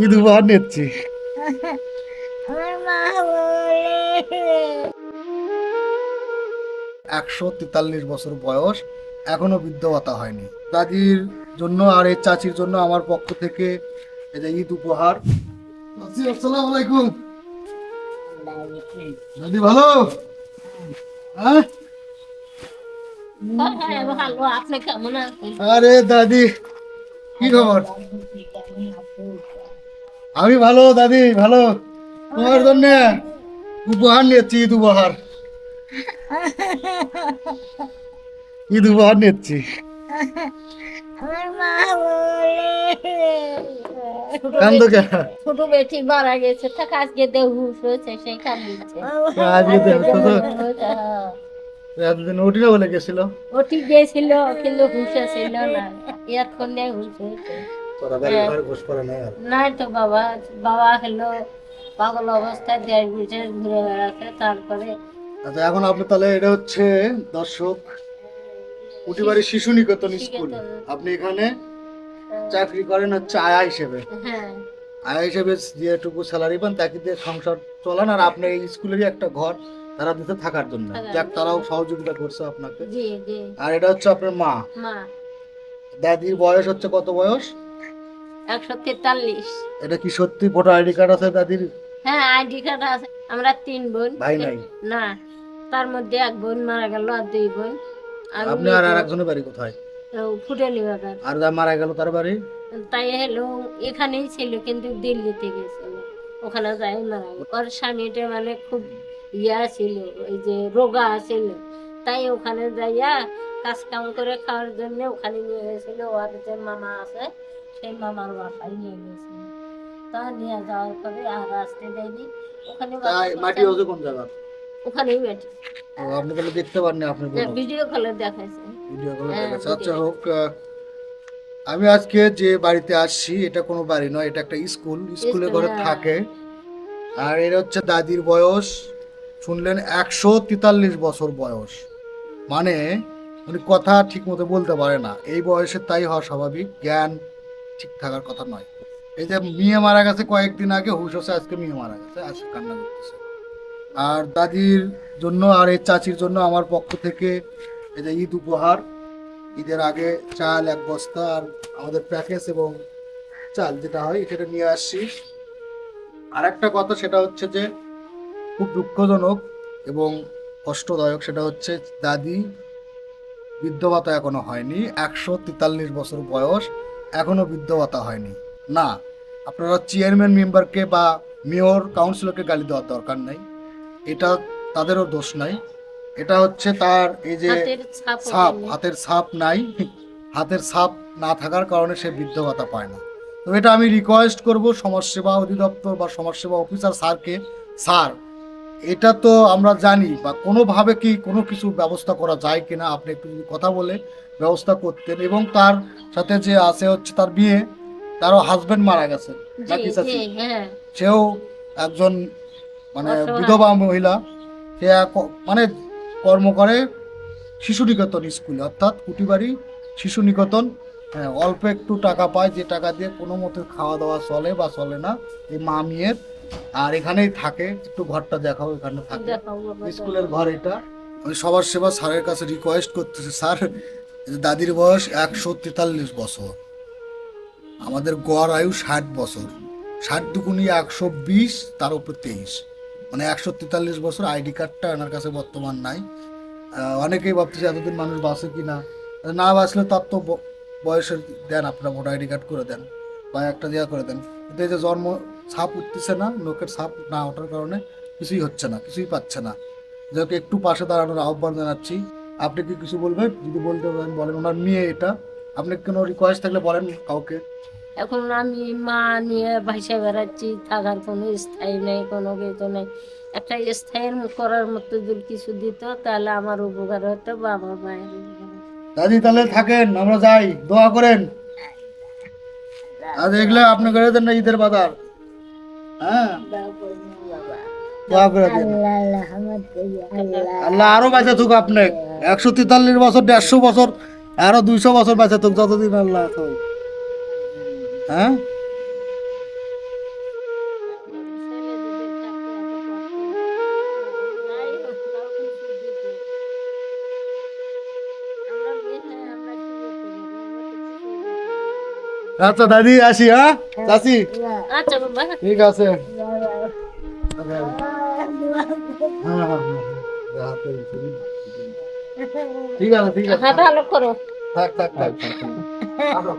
ঈদ উপহার নিচ্ছি। আমার মা বলে 143 বছর বয়স, এখনো বৃদ্ধ ভাতা হয়নি। দাদির জন্য আর এই চাচির জন্য আমার পক্ষ থেকে এই যে ঈদ উপহার। চাচি, আসসালামু আলাইকুম। দাদি ভালো? হ্যাঁ, হ্যাঁ ভালো, আপনি কেমন আছেন? আরে দাদি, কি খবর? আমি ভালো দাদি, ভালো। তোমার জন্য উপহার নিচ্ছি, ঈদ উপহার। ঈদ উপহার নিচ্ছি। আমার মা বলে কান্দো কেন? ছোট বেটি মারা গেছে, থাক আজকে দেহুস হয়েছে সেই কান্দিচ্ছে। আজকে তো আজকে তো দেহুস হয়েছে, হ্যাঁ। এতদিন ওটিরা বলে গেছিল। ওটি গেছিল কিন্তু হুঁশে ছিল না, ইয়ার করলে হুঁশ হয়েছে। হ্যাঁ। নাই তো বাবা, বাবা হলো পাগল অবস্থায় দেড় বছর ঘুরে বেড়াচ্ছে, তারপরে আচ্ছা, এখন আপনি তাহলে এটা হচ্ছে দর্শক উটিবাড়ি শিশু নিকেতন স্কুল। আপনি এখানে চাকরি করেন হচ্ছে আয়া হিসেবে। হ্যাঁ আয়া হিসেবে যেটুকু স্যালারি পান তাকে দিয়ে সংসার চলান, আর আপনার এই স্কুলেরই একটা ঘর তারা দিতে থাকার জন্য, যাক তারাও সহযোগিতা করছে আপনাকে। জি জি। আর এটা হচ্ছে আপনার মা। মা দাদির বয়স হচ্ছে কত বয়স? 143। এটা কি সত্যি ভোটার আইডি কার্ড আছে দাদির? হ্যাঁ আইডি কার্ড আছে। আমরা 3 বোন। ভাই নাই? না, তার মধ্যে এক বোন মারা গেল আর 2 বোন। আমি আপনি আর আরেকজনের বাড়ি কোথায়? ফুটালি বাগান। আর যা মারা গেল তার বাড়ি? তাই হলো এখানেই ছিল কিন্তু দিল্লিতে গেছিল, ওখানে যাই মারা গেল। ওর স্বামীটা মানে খুব ইয়া ছিল, ওই যে রোগা ছিল, তাই ওখানে যাইয়া কাজ কাম করে খাওয়ার জন্য ওখানে নিয়ে গেছিল। ওর যে মামা আছে সেই মামার বাসায় নিয়ে গেছিল। তা নিয়ে যাওয়ার পরে আর আসতে দেয়নি, ওখানে তাই মাটি হচ্ছে কোন জায়গা? ওখানেই বেটে ও, আপনি তাহলে দেখতে পাননি আপনি বোন? ভিডিও কলে দেখাইছে। ভিডিও করে হ্যাঁ, দেখাচ্ছে। আচ্ছা video। হোক। আমি আজকে যে বাড়িতে আসছি এটা কোনো বাড়ি নয়, এটা একটা স্কুল। স্কুলে ঘরে হ্যাঁ। থাকে। আর এটা হচ্ছে দাদির বয়স, শুনলেন 143 বছর বয়স। মানে উনি কথা ঠিক মতো বলতে পারে না, এই বয়সে তাই হওয়া স্বাভাবিক, জ্ঞান ঠিক থাকার কথা নয়। এই যে মেয়ে মারা গেছে কয়েকদিন আগে, হুশ হচ্ছে আজকে মেয়ে মারা গেছে, আজকে কান্না করতেছে। আর দাদির জন্য আর এই চাচির জন্য আমার পক্ষ থেকে এই যে ঈদ উপহার। ঈদের আগে চাল 1 বস্তা আর আমাদের প্যাকেজ এবং চাল যেটা হয় সেটা নিয়ে আসছি। আর একটা কথা, সেটা হচ্ছে যে খুব দুঃখজনক এবং কষ্টদায়ক, সেটা হচ্ছে দাদি বৃদ্ধ ভাতা এখনো হয়নি। 143 বছর বয়স, এখনো বৃদ্ধ ভাতা হয়নি। না, আপনারা চেয়ারম্যান মেম্বারকে বা মেয়র কাউন্সিলরকে গালি দেওয়ার দরকার নাই, এটা তাদেরও দোষ নাই। এটা হচ্ছে তার এই যে হাতের ছাপ ছাপ, ওঠেনি। হাতের ছাপ নাই। হাতের ছাপ না থাকার কারণে সে বৃদ্ধ ভাতা পায় না। তো এটা আমি রিকোয়েস্ট করব সমাজসেবা অধিদপ্তর বা সমাজসেবা অফিসার স্যারকে, স্যার এটা তো আমরা জানি, বা কোনোভাবে কি কোনো কিছু ব্যবস্থা করা যায় কিনা আপনি একটু যদি কথা বলে ব্যবস্থা করতেন। এবং তার সাথে যে আছে হচ্ছে তার বিয়ে, তারও হাজবেন্ড মারা গেছে জি নাকি জি। চাচি? হ্যাঁ সেও একজন মানে অসহায়। বিধবা মহিলা। সে মানে কর্ম করে শিশু নিকেতন স্কুলে, অর্থাৎ কুটিবাড়ি শিশু নিকেতন। হ্যাঁ, অল্প একটু টাকা পায়, যে টাকা দিয়ে কোনো মতে খাওয়া দাওয়া চলে বা চলে না এই মা মেয়ের। আর এখানেই থাকে, একটু ঘরটা দেখাও, এখানে থাকে দেখাও বাবা, স্কুলের ঘর এটা। আমি সবার সেবা স্যারের কাছে রিকোয়েস্ট করতেছি, স্যার এই যে দাদির বয়স 143 বছর, আমাদের গড় আয়ু 60 বছর, 60 × 120, তার উপর 23, মানে 143 বছর। আইডি কার্ডটা এনার কাছে বর্তমান নাই। অনেকেই ভাবতেছে এতদিন মানুষ বাঁচে কি না, না বাঁচলে তার তো বয়সের দেন, আপনারা ভোটার আইডি কার্ড করে দেন বা একটা দেওয়া করে দেন। কিন্তু এই যে জন্ম ছাপ উঠতেছে না, লোকের ছাপ না ওঠার কারণে কিছুই হচ্ছে না, কিছুই পাচ্ছে না। যাকে একটু পাশে দাঁড়ানোর আহ্বান জানাচ্ছি। আপনি কি কিছু বলবেন? যদি বলতে পারেন বলেন। ওনার মেয়ে এটা, আপনি কোনো রিকোয়েস্ট থাকলে বলেন কাউকে। এখন আমি মা নিয়ে ভাইসা বেড়াচ্ছি, থাকার কোনো স্থায়ী নেই, কোনো কিছু নেই। একটা স্থায়ী করার মতো যদি কিছু দিত তাহলে আমার উপকার হতো বা আমার মায়ের উপকার হতো। দাদি তাহলে থাকেন, আমরা যাই, দোয়া করেন। আর দেখলে আপনি করে দেন না ঈদের বাজার। হ্যাঁ, দোয়া করে দেন। আল্লাহ আরো বাঁচা থাকুক আপনি, 143 বছর, 150 বছর, আরো 200 বছর বাঁচা থাকুক, যতদিন আল্লাহ থাকুক। হ্যাঁ ছেলে যদি থাকতো এত করতো, যাই হোক তাও কিছু দিত। আমরা মেয়ে, আমরা কি করতে পারি? আমরা তো কিছুই দিতে পারি না। আচ্ছা দাদি আসি, হ্যাঁ চাচি, আচ্ছা বাবা। ঠিক আছে। হ্যাঁ, হ্যাঁ, হ্যাঁ, হ্যাঁ। ঠিক আছে, ঠিক আছে, হ্যাঁ ভালো করো। থাক থাক থাক থাক। আসো।